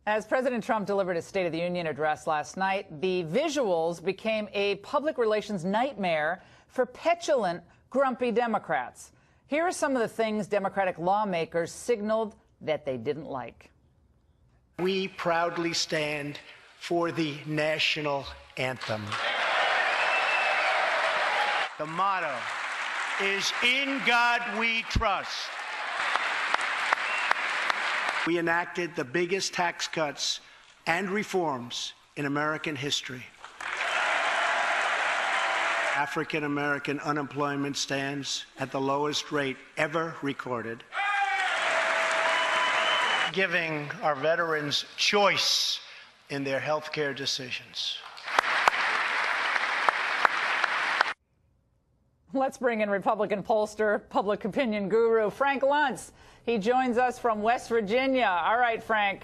As President Trump delivered his State of the Union address last night, the visuals became a public relations nightmare for petulant, grumpy Democrats. Here are some of the things Democratic lawmakers signaled that they didn't like. We proudly stand for the national anthem. The motto is "In God We Trust." We enacted the biggest tax cuts and reforms in American history. African American unemployment stands at the lowest rate ever recorded, giving our veterans choice in their health care decisions. Let's bring in Republican pollster, public opinion guru, Frank Luntz. He joins us from West Virginia. All right, Frank,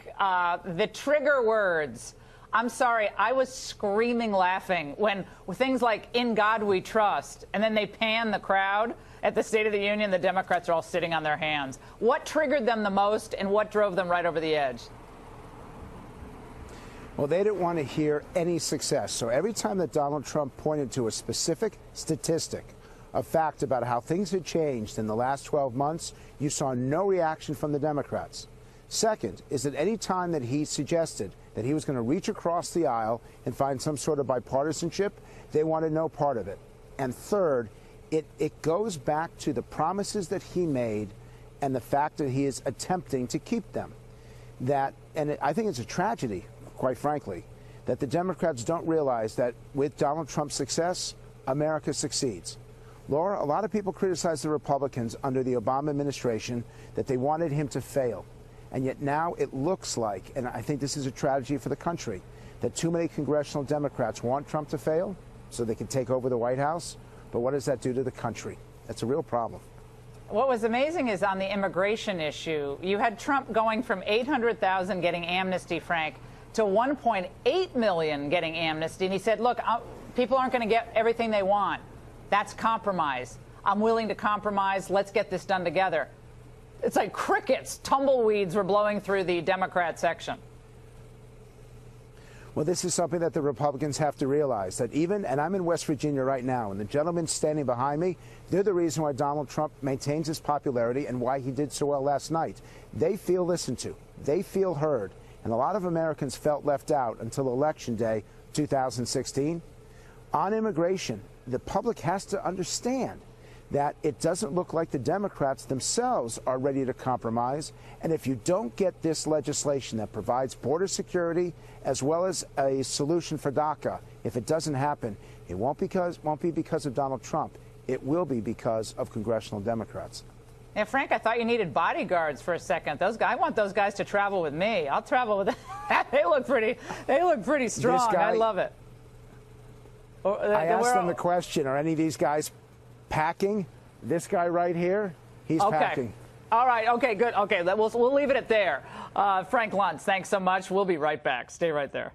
the trigger words. I'm sorry, I was screaming laughing when things like "In God We Trust," and then they pan the crowd at the State of the Union. The Democrats are all sitting on their hands. What triggered them the most, and what drove them right over the edge? Well, they didn't want to hear any success. So every time that Donald Trump pointed to a specific statistic, a fact about how things had changed in the last 12 months, you saw no reaction from the Democrats. Second is that any time that he suggested that he was going to reach across the aisle and find some sort of bipartisanship, they wanted no part of it. And third, it goes back to the promises that he made and the fact that he is attempting to keep them. I think it's a tragedy, quite frankly, that the Democrats don't realize that with Donald Trump's success, America succeeds. Laura, a lot of people criticize the Republicans under the Obama administration that they wanted him to fail. And yet now it looks like, and I think this is a tragedy for the country, that too many congressional Democrats want Trump to fail so they can take over the White House. But what does that do to the country? That's a real problem. What was amazing is on the immigration issue, you had Trump going from 800,000 getting amnesty, Frank, to 1.8 million getting amnesty. And he said, look, people aren't going to get everything they want. That's compromise. I'm willing to compromise. Let's get this done together. It's like crickets, tumbleweeds were blowing through the Democrat section. Well, this is something that the Republicans have to realize, that even, and I'm in West Virginia right now, and the gentlemen standing behind me, they're the reason why Donald Trump maintains his popularity and why he did so well last night. They feel listened to. They feel heard. And a lot of Americans felt left out until Election Day 2016. On immigration, the public has to understand that it doesn't look like the Democrats themselves are ready to compromise. And if you don't get this legislation that provides border security as well as a solution for DACA, if it doesn't happen, it won't be because of Donald Trump. It will be because of congressional Democrats. Yeah, Frank, I thought you needed bodyguards for a second. I want those guys to travel with me. I'll travel with them. They look pretty strong. I love it. I asked them the question, are any of these guys packing? This guy right here, he's packing. All right. Okay, good. Okay, we'll leave it at there. Frank Luntz, thanks so much. We'll be right back. Stay right there.